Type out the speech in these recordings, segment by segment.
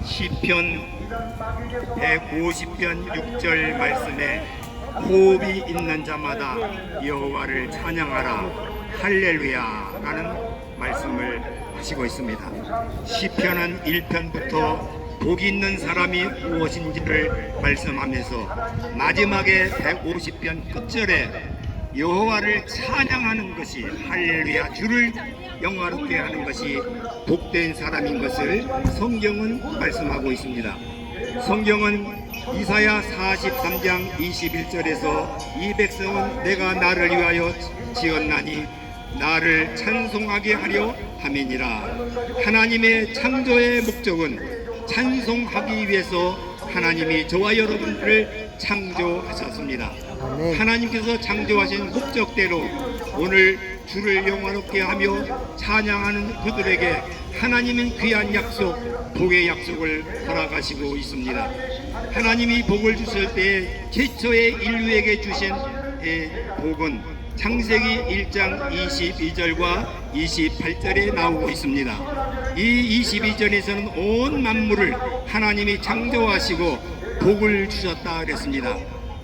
시편 150편 6절 말씀에 호흡이 있는 자마다 여호와를 찬양하라 할렐루야 라는 말씀을 하시고 있습니다. 시편은 1편부터 복이 있는 사람이 무엇인지를 말씀하면서 마지막에 150편 끝절에 여호와를 찬양하는 것이 할렐루야 주를 영화롭게 하는 것이 복된 사람인 것을 성경은 말씀하고 있습니다. 성경은 이사야 43장 21절에서 이 백성은 내가 나를 위하여 지었나니 나를 찬송하게 하려 함이니라. 하나님의 창조의 목적은 찬송하기 위해서 하나님이 저와 여러분들을 창조하셨습니다. 하나님께서 창조하신 목적대로 오늘 주를 영화롭게 하며 찬양하는 그들에게 하나님은 귀한 약속, 복의 약속을 허락하시고 있습니다. 하나님이 복을 주실 때 최초의 인류에게 주신 복은 창세기 1장 22절과 28절에 나오고 있습니다. 이 22절에서는 온 만물을 하나님이 창조하시고 복을 주셨다 그랬습니다.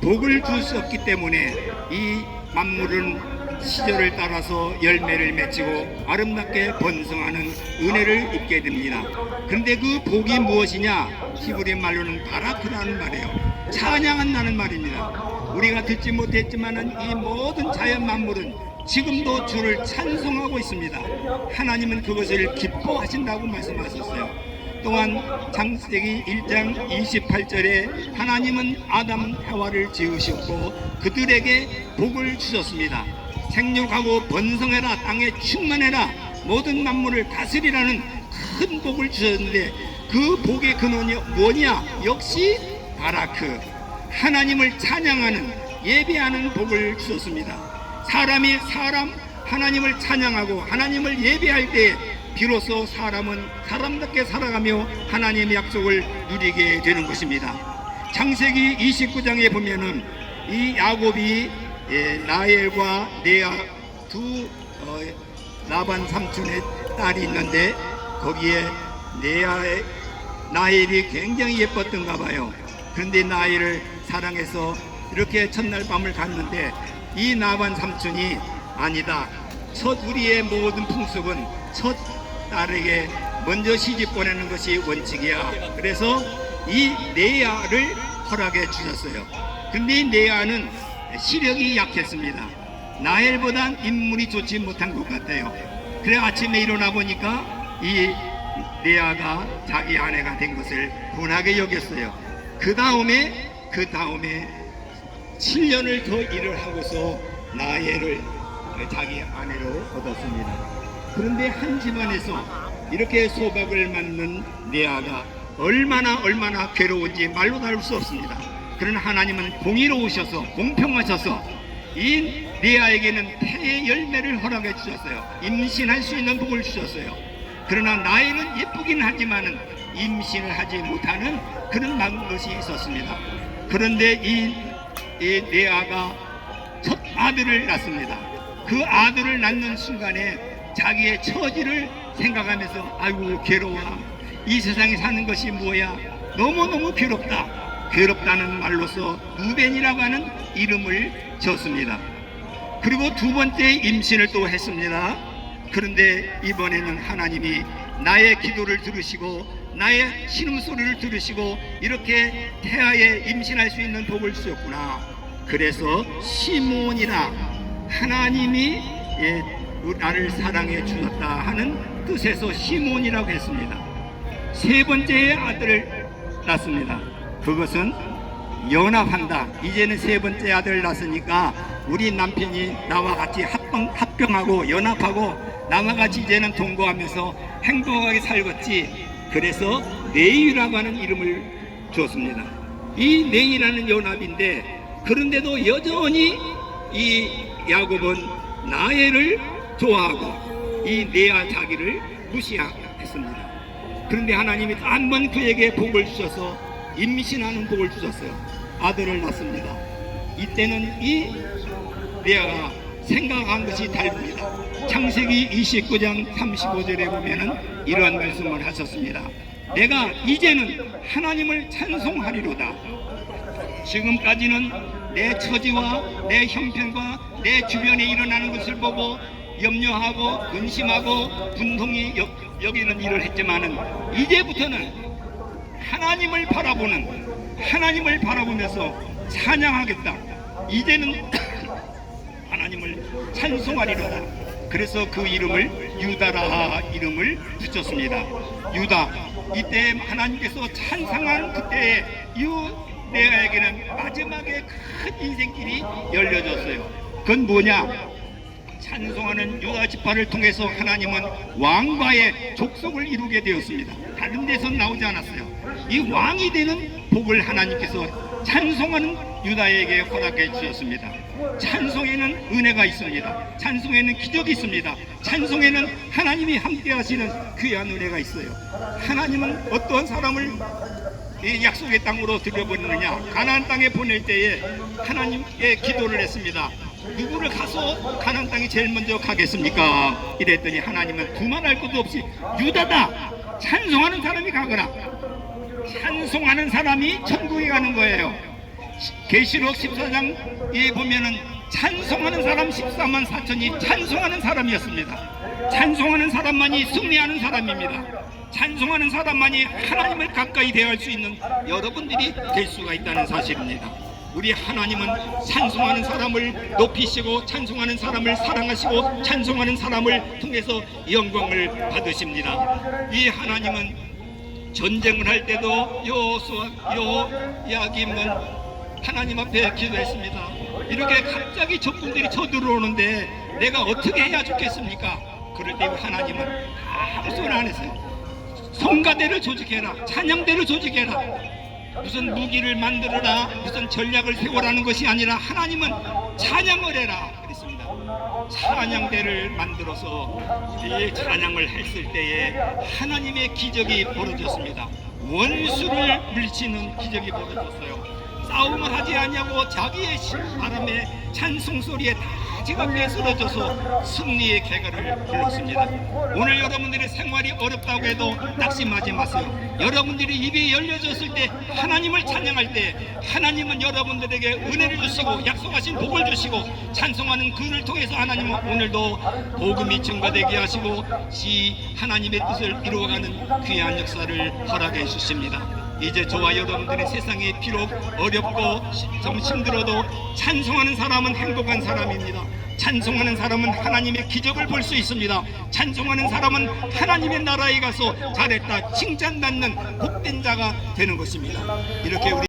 복을 주셨기 때문에 이 만물은 시절을 따라서 열매를 맺히고 아름답게 번성하는 은혜를 입게 됩니다. 그런데 그 복이 무엇이냐? 히브리 말로는 바라크라는 말이에요. 찬양한다는 말입니다. 우리가 듣지 못했지만 이 모든 자연 만물은 지금도 주를 찬송하고 있습니다. 하나님은 그것을 기뻐하신다고 말씀하셨어요. 또한 창세기 1장 28절에 하나님은 아담 하와를 지으셨고 그들에게 복을 주셨습니다. 생육하고 번성해라, 땅에 충만해라, 모든 만물을 다스리라는 큰 복을 주셨는데 그 복의 근원이 뭐냐? 역시 바라크, 하나님을 찬양하는 예배하는 복을 주셨습니다. 사람이 하나님을 찬양하고 하나님을 예배할 때 비로소 사람은 사람답게 살아가며 하나님의 약속을 누리게 되는 것입니다. 창세기 29장에 보면은 이 야곱이 라헬과 레아 두 라반 삼촌의 딸이 있는데 거기에 라헬이 굉장히 예뻤던가 봐요. 그런데 라헬을 사랑해서 이렇게 첫날 밤을 갔는데 이 라반 삼촌이 아니다, 첫 우리의 모든 풍습은 첫 딸에게 먼저 시집 보내는 것이 원칙이야. 그래서 이 레아를 허락해 주셨어요. 근데 이 레아는 시력이 약했습니다. 라헬보단 인물이 좋지 못한 것 같아요. 그래 아침에 일어나 보니까 이 레아가 자기 아내가 된 것을 분하게 여겼어요. 그 다음에 7년을 더 일을 하고서 라헬을 자기 아내로 얻었습니다. 그런데 한 집안에서 이렇게 소박을 맡는 레아가 얼마나 괴로운지 말로 다룰 수 없습니다. 그러나 하나님은 공의로우셔서 공평하셔서 이 레아에게는 태의 열매를 허락해 주셨어요. 임신할 수 있는 복을 주셨어요. 그러나 라헬은 예쁘긴 하지만은 임신을 하지 못하는 그런 것이 있었습니다. 그런데 이 레아가 첫 아들을 낳습니다. 그 아들을 낳는 순간에 자기의 처지를 생각하면서 아이고 괴로워, 이 세상에 사는 것이 뭐야, 너무너무 괴롭다는 말로서 루벤이라고 하는 이름을 지었습니다. 그리고 두 번째 임신을 또 했습니다. 그런데 이번에는 하나님이 나의 기도를 들으시고 나의 신음소리를 들으시고 이렇게 태아에 임신할 수 있는 복을 주셨구나. 그래서 시몬이라, 하나님이 나를 사랑해 주셨다 하는 뜻에서 시몬이라고 했습니다. 세 번째 아들을 낳습니다. 그것은 연합한다. 이제는 세 번째 아들을 낳았으니까 우리 남편이 나와 같이 합병하고 연합하고 나와 같이 이제는 동거하면서 행복하게 살겠지. 그래서 네이라고 하는 이름을 주었습니다. 이 네이라는 연합인데 그런데도 여전히 이 야곱은 라헬을 좋아하고 이 레아 자기를 무시했습니다. 그런데 하나님이 한 번 그에게 복을 주셔서 임신하는 복을 주셨어요. 아들을 낳습니다. 이때는 이 레아가 생각한 것이 다릅니다. 창세기 29장 35절에 보면은 이러한 말씀을 하셨습니다. 내가 이제는 하나님을 찬송하리로다. 지금까지는 내 처지와 내 형편과 내 주변에 일어나는 것을 보고 염려하고 근심하고 분통이 여기는 일을 했지만은 이제부터는 하나님을 바라보면서 찬양하겠다. 이제는 하나님을 찬송하리로다. 그래서 그 이름을 유다라 이름을 붙였습니다. 유다. 이때 하나님께서 찬송한 그때의 유대에게는 마지막에 큰 인생길이 열려졌어요. 그건 뭐냐? 찬송하는 유다 지파를 통해서 하나님은 왕과의 족속을 이루게 되었습니다. 다른 데선 나오지 않았어요. 이 왕이 되는 복을 하나님께서 찬송하는 유다에게 허락해 주셨습니다. 찬송에는 은혜가 있습니다. 찬송에는 기적이 있습니다. 찬송에는 하나님이 함께 하시는 귀한 은혜가 있어요. 하나님은 어떤 사람을 이 약속의 땅으로 들여보내느냐? 가나안 땅에 보낼 때에 하나님께 기도를 했습니다. 누구를 가서 가나안 땅에 제일 먼저 가겠습니까? 이랬더니 하나님은 두말할 것도 없이 유다다. 찬송하는 사람이 가거라. 찬송하는 사람이 천국에 가는 거예요. 계시록 14장에 보면은 찬송하는 사람 14만 4천이 찬송하는 사람이었습니다. 찬송하는 사람만이 승리하는 사람입니다. 찬송하는 사람만이 하나님을 가까이 대할 수 있는 여러분들이 될 수가 있다는 사실입니다. 우리 하나님은 찬송하는 사람을 높이시고 찬송하는 사람을 사랑하시고 찬송하는 사람을 통해서 영광을 받으십니다. 이 하나님은 전쟁을 할 때도 여호야김은 하나님 앞에 기도했습니다. 이렇게 갑자기 적군들이 쳐들어오는데 내가 어떻게 해야 좋겠습니까? 그럴 때 하나님은 아무 소리 안 했어요. 성가대를 조직해라. 찬양대를 조직해라. 무슨 무기를 만들어라, 무슨 전략을 세워라는 것이 아니라 하나님은 찬양을 해라 그랬습니다. 찬양대를 만들어서 이 찬양을 했을 때에 하나님의 기적이 벌어졌습니다. 원수를 물리치는 기적이 벌어졌어요. 싸움을 하지 않냐고 자기의 바람의 찬송 소리에 다 지갑에 쓰러져서 승리의 개가를 불렀습니다. 오늘 여러분들의 생활이 어렵다고 해도 낙심하지 마세요. 여러분들이 입이 열려졌을 때 하나님을 찬양할 때 하나님은 여러분들에게 은혜를 주시고 약속하신 복을 주시고 찬송하는 그를 통해서 하나님은 오늘도 복음이 증가되게 하시고 하나님의 뜻을 이루어가는 귀한 역사를 허락해 주십니다. 이제 저와 여러분들의 세상이 비록 어렵고 좀 힘들어도 찬송하는 사람은 행복한 사람입니다. 찬송하는 사람은 하나님의 기적을 볼 수 있습니다. 찬송하는 사람은 하나님의 나라에 가서 잘했다 칭찬받는 복된 자가 되는 것입니다. 이렇게 우리